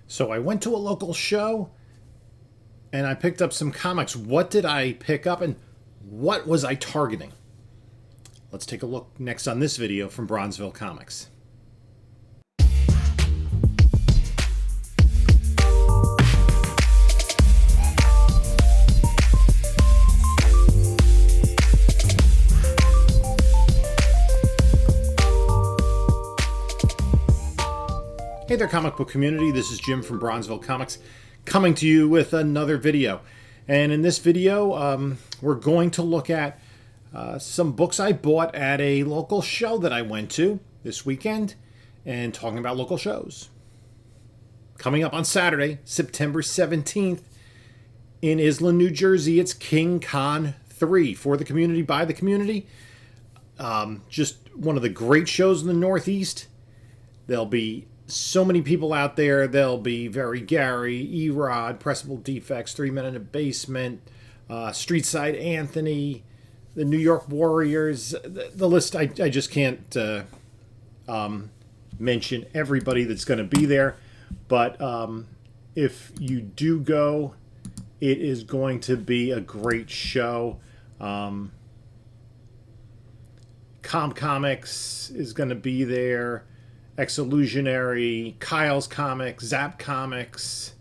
So I went to a local show and I picked up some comics. What did I pick up and what was I targeting? Let's take a look next on this video from Bronzeville Comics. Hey there, comic book community. This is Jim from Bronzeville Comics coming to you with another video. And in this video, we're going to look at some books I bought at a local show that I went to this weekend and talking about local shows. Coming up on Saturday, September 17th in Island, New Jersey, it's King Con 3 for the community, by the community. Just one of the great shows in the Northeast. There'll be so many people out there. There'll be Very Gary, E-Rod, Pressable Defects, 3 Men in a Basement, Streetside Anthony, the New York Warriors. The list, I just can't mention everybody that's going to be there. But if you do go, it is going to be a great show. Comics is going to be there. Exillusionary, Kyle's Comics, Zap Comics,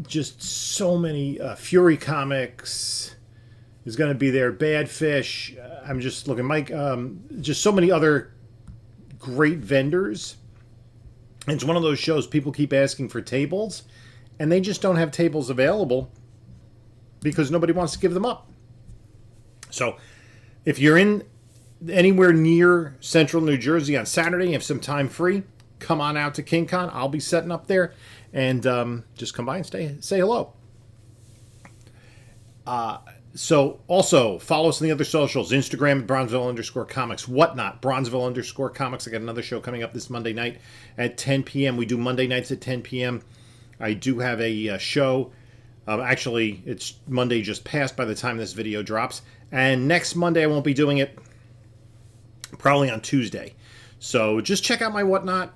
just so many. Fury Comics is going to be there. Bad Fish. I'm just looking, Mike. Just so many other great vendors. It's one of those shows people keep asking for tables, and they just don't have tables available because nobody wants to give them up. So if you're in anywhere near central New Jersey on Saturday, you have some time free, come on out to King Con. I'll be setting up there, and just come by and say hello. So also follow us on the other socials, Instagram at Bronzeville_comics, whatnot, Bronzeville_comics. I got another show coming up this Monday night at 10 p.m. We do Monday nights at 10 p.m. I do have a show. Actually, it's Monday just passed by the time this video drops. And next Monday, I won't be doing it. Probably on Tuesday. So just check out my whatnot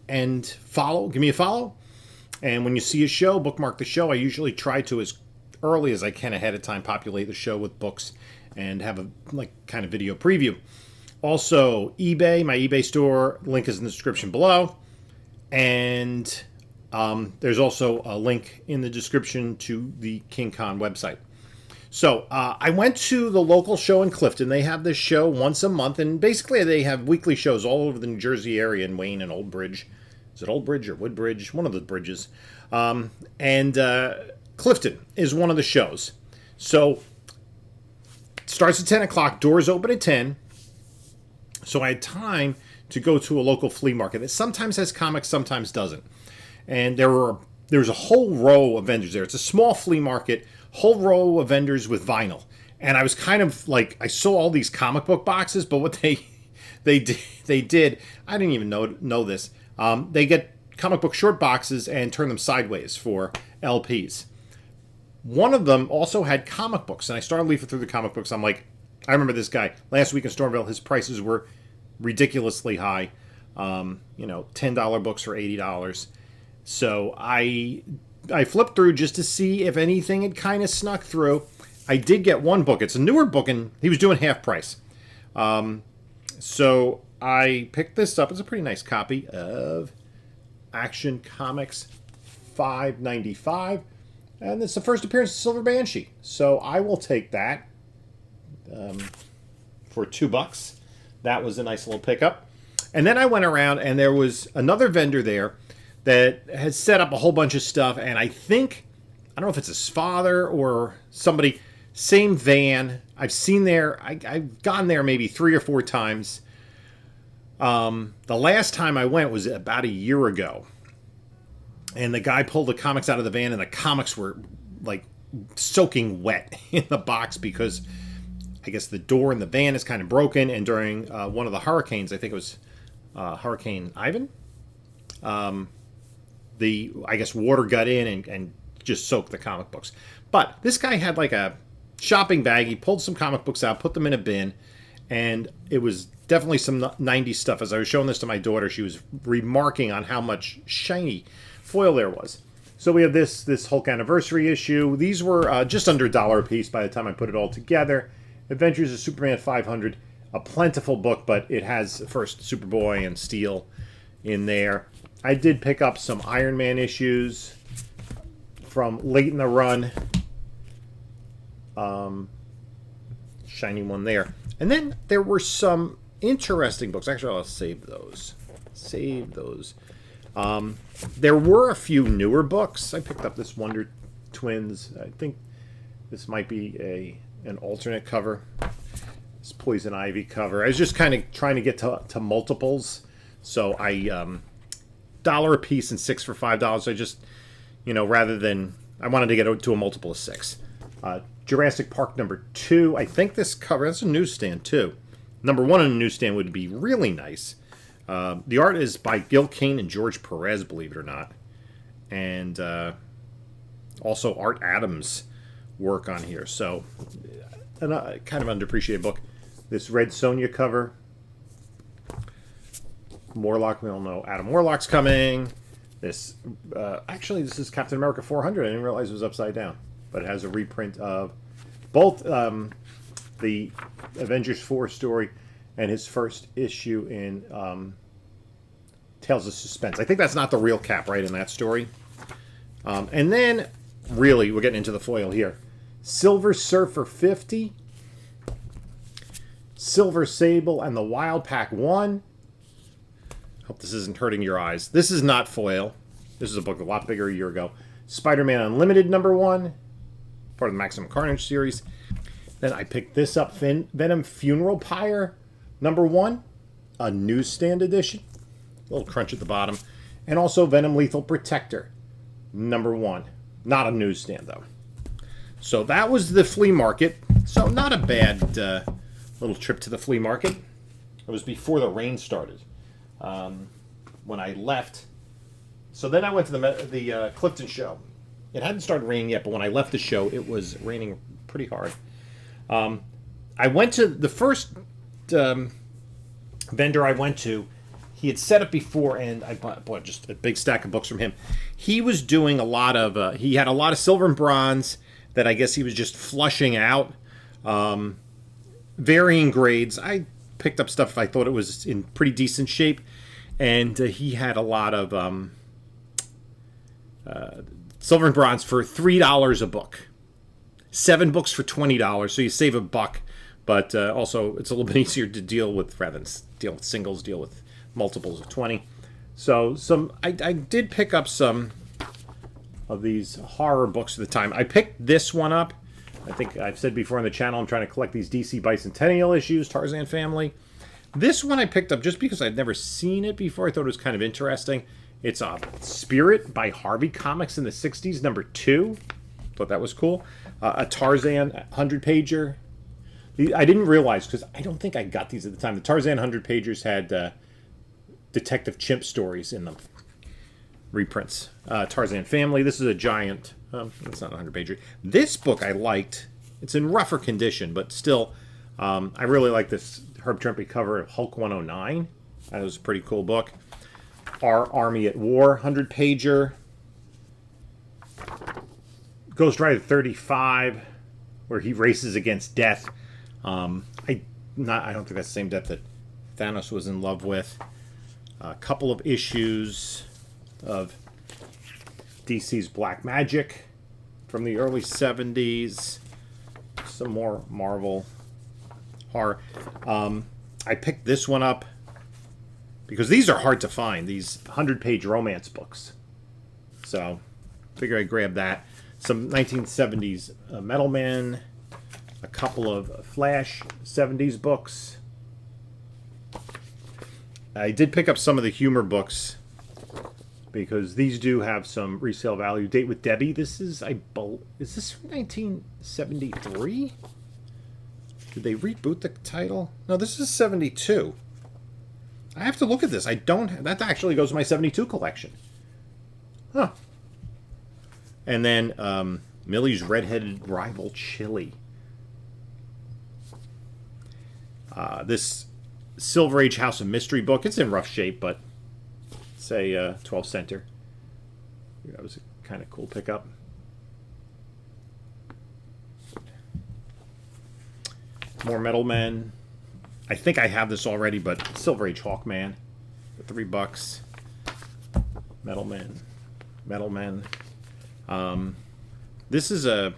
and follow. Give me a follow. And when you see a show, bookmark the show. I usually try to, as early as I can ahead of time, populate the show with books and have a kind of video preview. Also, eBay, my eBay store, link is in the description below. And there's also a link in the description to the King Con website. So I went to the local show in Clifton. They have this show once a month, and basically they have weekly shows all over the New Jersey area in Wayne and Old Bridge. Is it Old Bridge or Woodbridge? One of the bridges. And Clifton is one of the shows. So it starts at 10 o'clock. Doors open at 10. So I had time to go to a local flea market that sometimes has comics, sometimes doesn't. And there's a whole row of vendors there. It's a small flea market, whole row of vendors with vinyl. And I was kind of like, I saw all these comic book boxes, but what they did, I didn't even know this. They get comic book short boxes and turn them sideways for LPs. One of them also had comic books, and I started leafing through the comic books. I'm like, I remember this guy last week in Stormville. His prices were ridiculously high. $10 books for $80. So I flipped through just to see if anything had kind of snuck through. I did get one book. It's a newer book, and he was doing half price. So I picked this up. It's a pretty nice copy of Action Comics 595. And it's the first appearance of Silver Banshee. So I will take that for $2. That was a nice little pickup. And then I went around, and there was another vendor there that has set up a whole bunch of stuff, and I don't know if it's his father or somebody, same van. I've seen there, I've gone there maybe 3 or 4 times. The last time I went was about a year ago, and the guy pulled the comics out of the van, and the comics were like soaking wet in the box because I guess the door in the van is kind of broken, and during one of the hurricanes, I think it was Hurricane Ivan, I guess water got in and just soaked the comic books. But this guy had like a shopping bag. He pulled some comic books out, put them in a bin, and it was definitely some 90s stuff. As I was showing this to my daughter, she was remarking on how much shiny foil there was. So we have this Hulk anniversary issue. These were just under $1 a piece by the time I put it all together. Adventures of Superman 500, a plentiful book, but it has first Superboy and Steel in there. I did pick up some Iron Man issues from late in the run. Shiny one there. And then there were some interesting books. Actually, I'll save those. Save those. There were a few newer books. I picked up this Wonder Twins. I think this might be an alternate cover. This Poison Ivy cover. I was just kind of trying to get to multiples. So I $1 a piece and 6 for $5. I just, rather than, I wanted to get to a multiple of 6. Jurassic Park number 2. I think this cover, that's a newsstand too. Number 1 on a newsstand would be really nice. The art is by Gil Kane and George Perez, believe it or not. And also Art Adams' work on here. So, a kind of underappreciated book. This Red Sonja cover. Morlock, we all know Adam Warlock's coming. This, actually, this is Captain America 400. I didn't realize it was upside down. But it has a reprint of both the Avengers 4 story and his first issue in Tales of Suspense. I think that's not the real Cap, right, in that story. And then, really, we're getting into the foil here. Silver Surfer 50, Silver Sable, and the Wild Pack 1. Hope this isn't hurting your eyes. This is not foil. This is a book a lot bigger a year ago. Spider-Man Unlimited number 1, part of the Maximum Carnage series. Then I picked this up, Venom Funeral Pyre number 1, a newsstand edition. A little crunch at the bottom. And also Venom Lethal Protector number 1. Not a newsstand, though. So that was the flea market. So not a bad little trip to the flea market. It was before the rain started. When I left. So then I went to the Clifton show. It hadn't started raining yet, but when I left the show, it was raining pretty hard. I went to the first vendor I went to. He had set up before, and I bought just a big stack of books from him. He was doing a lot of, he had a lot of silver and bronze that I guess he was just flushing out. Varying grades. I picked up stuff if I thought it was in pretty decent shape. And he had a lot of silver and bronze for $3 a book. 7 books for $20, so you save $1. But also, it's a little bit easier to deal with, rather than deal with singles, deal with multiples of 20. So I did pick up some of these horror books at the time. I picked this one up. I think I've said before on the channel, I'm trying to collect these DC Bicentennial issues, Tarzan Family. This one I picked up just because I'd never seen it before. I thought it was kind of interesting. It's Spirit by Harvey Comics in the 60s, number 2. Thought that was cool. A Tarzan 100-pager. I didn't realize, because I don't think I got these at the time. The Tarzan 100-pagers had Detective Chimp stories in them. Reprints. Tarzan Family. This is a giant. It's not a 100-pager. This book I liked. It's in rougher condition, but still, I really like this Herb Trimpe cover of Hulk 109. That was a pretty cool book. Our Army at War 100-pager. Ghost Rider 35, where he races against death. I don't think that's the same death that Thanos was in love with. A couple of issues of DC's Black Magic from the early 70s. Some more Marvel horror. I picked this one up because these are hard to find, these 100-page romance books. So, figure I'd grab that. Some 1970s Metal Man, a couple of Flash 70s books. I did pick up some of the humor books because these do have some resale value. Date with Debbie. This is this from 1973? Did they reboot the title? No, this is 72. I have to look at this. That actually goes to my 72 collection. Huh. And then Millie's Redheaded Rival Chili. This Silver Age House of Mystery book. It's in rough shape, but it's a 12 center. That was a kind of cool pickup. More Metal Men. I think I have this already, but Silver Age Hawkman for $3. Metal Men. Metal Men. This is a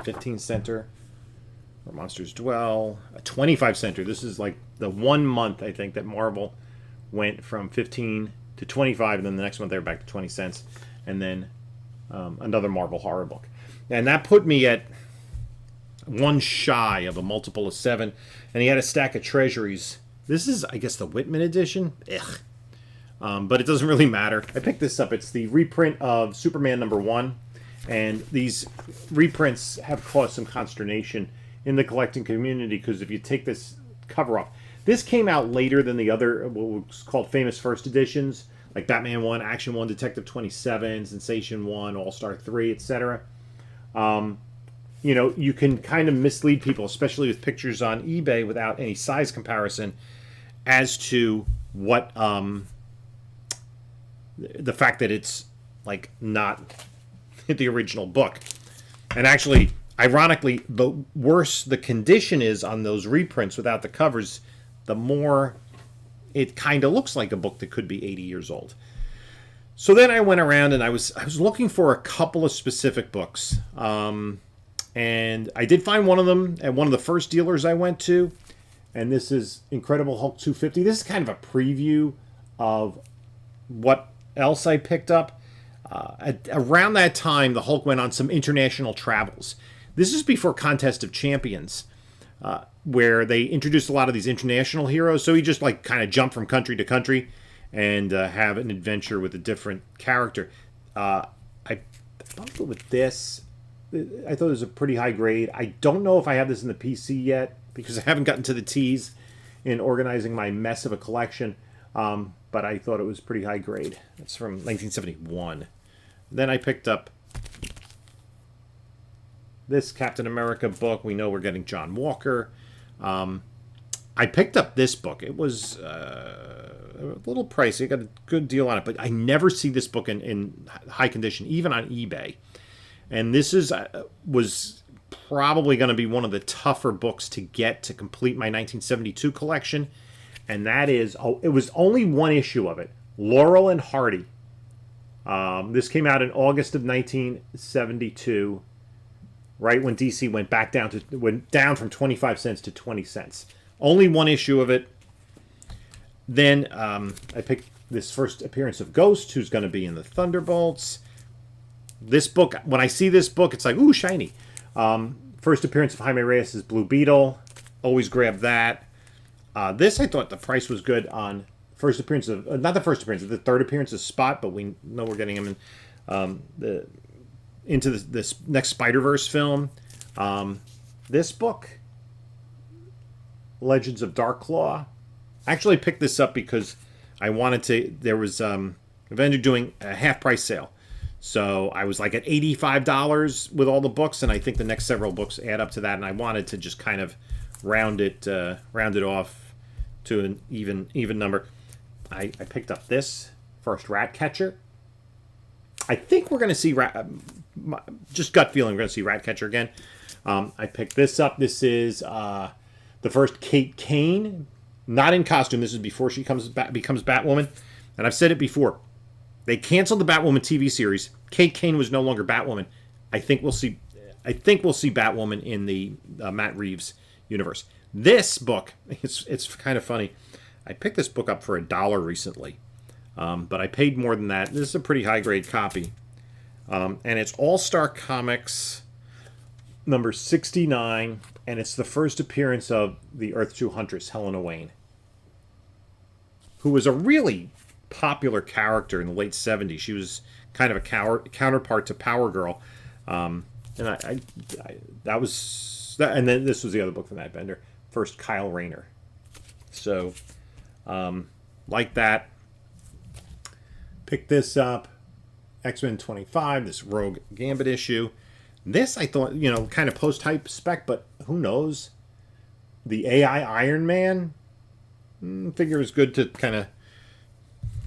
15 center. Where Monsters Dwell. A 25 center. This is like the 1 month, I think, that Marvel went from 15 to 25, and then the next month they were back to 20 cents. And then another Marvel horror book. And that put me at one shy of a multiple of 7. And he had a stack of treasuries. This is, I guess, the Whitman edition. Ugh. But it doesn't really matter. I picked this up. It's the reprint of Superman #1. And these reprints have caused some consternation in the collecting community, because if you take this cover off, this came out later than the other, what was called famous first editions, like Batman 1, Action 1, Detective 27, Sensation 1, All-Star 3, etc. You know, you can kind of mislead people, especially with pictures on eBay without any size comparison, as to what the fact that it's like not the original book. And actually, ironically, the worse the condition is on those reprints without the covers, the more it kind of looks like a book that could be 80 years old. So then I went around and I was looking for a couple of specific books. And I did find one of them at one of the first dealers I went to. And this is Incredible Hulk 250. This is kind of a preview of what else I picked up. Around that time, the Hulk went on some international travels. This is before Contest of Champions, where they introduced a lot of these international heroes. So he just like kind of jumped from country to country and have an adventure with a different character. I bumped it with this. I thought it was a pretty high grade. I don't know if I have this in the PC yet, because I haven't gotten to the T's in organizing my mess of a collection. But I thought it was pretty high grade. It's from 1971. Then I picked up this Captain America book. We know we're getting John Walker. I picked up this book. It was a little pricey. I got a good deal on it, but I never see this book in high condition, even on eBay. And this was probably going to be one of the tougher books to get to complete my 1972 collection. And that is, it was only one issue of it, Laurel and Hardy. This came out in August of 1972, right when DC went down from 25 cents to 20 cents. Only one issue of it. Then I picked this first appearance of Ghost, who's going to be in the Thunderbolts. This book, when I see this book, it's like, ooh, shiny. First appearance of Jaime Reyes' Blue Beetle. Always grab that. This, I thought the price was good on first appearance of, not the first appearance, the third appearance of Spot, but we know we're getting him in into this next Spider-Verse film. This book, Legends of Darklaw. I actually picked this up because I wanted to, there was a vendor doing a half price sale. So I was like at $85 with all the books, and I think the next several books add up to that, and I wanted to just kind of round it off to an even number. I picked up this first Ratcatcher. I think we're going to see just gut feeling we're going to see Ratcatcher again. I picked this up. This is the first Kate Kane, not in costume. This is before she becomes Batwoman. And I've said it before. They canceled the Batwoman TV series. Kate Kane was no longer Batwoman. I think we'll see Batwoman in the Matt Reeves universe. This book, it's kind of funny. I picked this book up for $1 recently, but I paid more than that. This is a pretty high grade copy, and it's All Star Comics number 69, and it's the first appearance of the Earth 2 Huntress, Helena Wayne, who was a really popular character in the late 70s. She was kind of a counterpart to Power Girl, and that was that. And then this was the other book from that vendor, first Kyle Rayner. So, like that. Pick this up, X-Men 25, this Rogue Gambit issue. This I thought, kind of post-hype spec, but who knows? The AI Iron Man figure it was good to kind of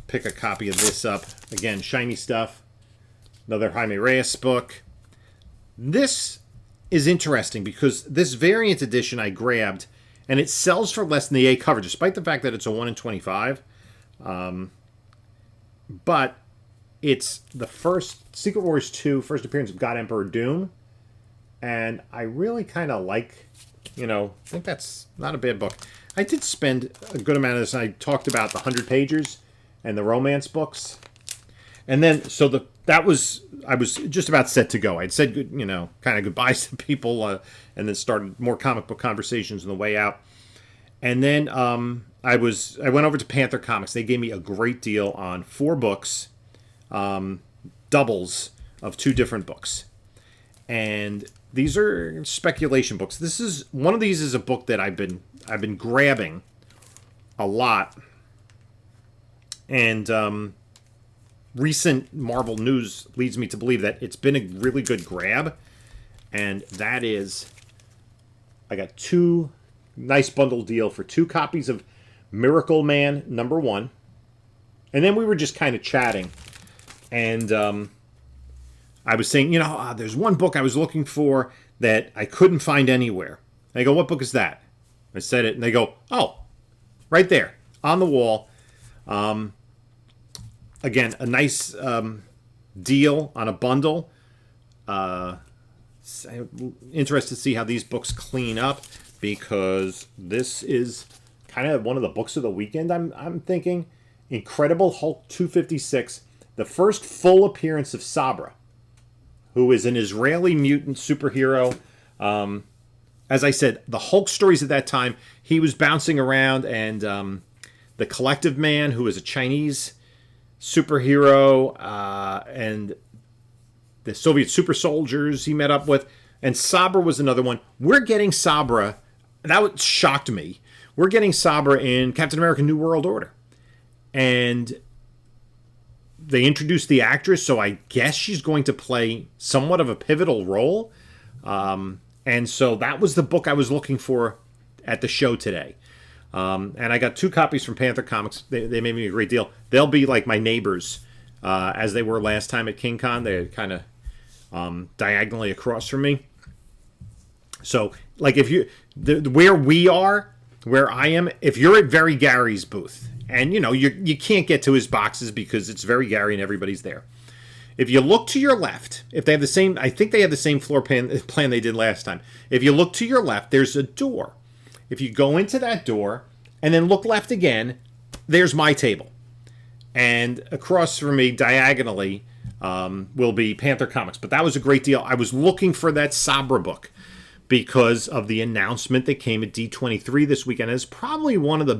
pick a copy of this up. Again, shiny stuff. Another Jaime Reyes book. This is interesting because this variant edition I grabbed, and it sells for less than the A cover, despite the fact that it's a 1 in 25. But it's the first Secret Wars 2, first appearance of God Emperor Doom. And I really kind of like, I think that's not a bad book. I did spend a good amount of this. I talked about the 100 pagers and the romance books. And then, I was just about set to go. I'd said, kind of goodbyes to people, and then started more comic book conversations on the way out. And then I went over to Panther Comics. They gave me a great deal on 4 books, doubles of 2 different books. And these are speculation books. One of these is a book that I've been grabbing a lot. And recent Marvel news leads me to believe that it's been a really good grab. And that is, I got 2 nice bundle deal for 2 copies of Miracle Man #1. And then we were just kind of chatting. And I was saying, there's one book I was looking for that I couldn't find anywhere. And I go, what book is that? I said it, and they go, oh, right there, on the wall. Again, a nice deal on a bundle. Interested to see how these books clean up, because this is kind of one of the books of the weekend, I'm thinking. Incredible Hulk 256, the first full appearance of Sabra, who is an Israeli mutant superhero. As I said, the Hulk stories at that time, he was bouncing around, and the Collective Man, who is a Chinese superhero, and the Soviet super soldiers he met up with, and Sabra was another one. We're getting Sabra, that shocked me. We're getting Sabra in Captain America New World Order. And they introduced the actress, so I guess she's going to play somewhat of a pivotal role. And so that was the book I was looking for at the show today. And I got 2 copies from Panther Comics. They made me a great deal. They'll be like my neighbors, as they were last time at King Con. They're kind of diagonally across from me. So, like, where I am, if you're at Very Gary's booth, and you can't get to his boxes because it's Very Gary and everybody's there. If you look to your left, if they have the same, I think they have the same floor plan they did last time. If you look to your left, there's a door. If you go into that door and then look left again, there's my table. And across from me, diagonally, will be Panther Comics. But that was a great deal. I was looking for that Sabra book because of the announcement that came at D23 this weekend. It's probably the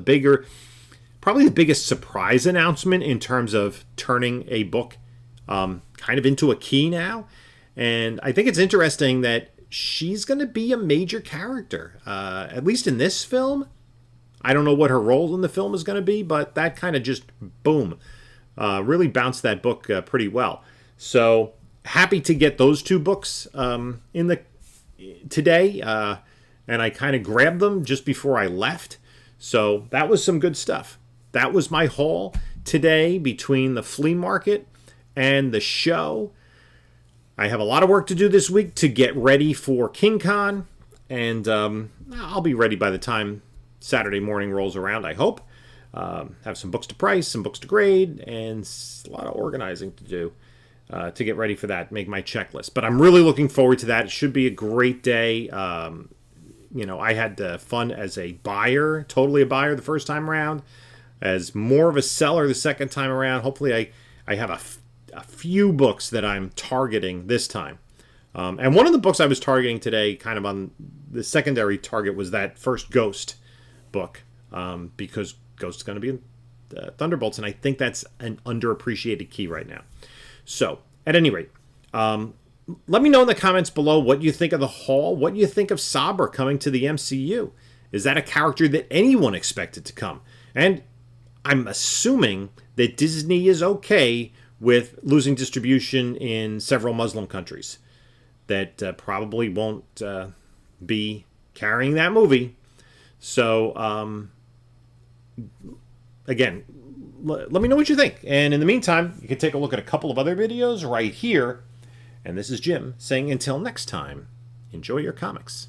biggest surprise announcement in terms of turning a book kind of into a key now. And I think it's interesting that she's going to be a major character, at least in this film. I don't know what her role in the film is going to be, but that kind of just, boom, really bounced that book pretty well. So happy to get those 2 books today, and I kind of grabbed them just before I left. So that was some good stuff. That was my haul today between the flea market and the show. I have a lot of work to do this week to get ready for King Con, and I'll be ready by the time Saturday morning rolls around, I hope. Have some books to price, some books to grade, and a lot of organizing to do to get ready for that, make my checklist. But I'm really looking forward to that. It should be a great day. I had fun as a buyer, totally a buyer the first time around, as more of a seller the second time around. Hopefully I have a few books that I'm targeting this time. And one of the books I was targeting today, kind of on the secondary target, was that first Ghost book, because Ghost is going to be in Thunderbolts, and I think that's an underappreciated key right now. So, at any rate, let me know in the comments below what you think of the haul. What you think of Sabra coming to the MCU. Is that a character that anyone expected to come? And I'm assuming that Disney is okay with losing distribution in several Muslim countries that probably won't be carrying that movie. So, again, let me know what you think. And in the meantime, you can take a look at a couple of other videos right here. And this is Jim saying until next time, enjoy your comics.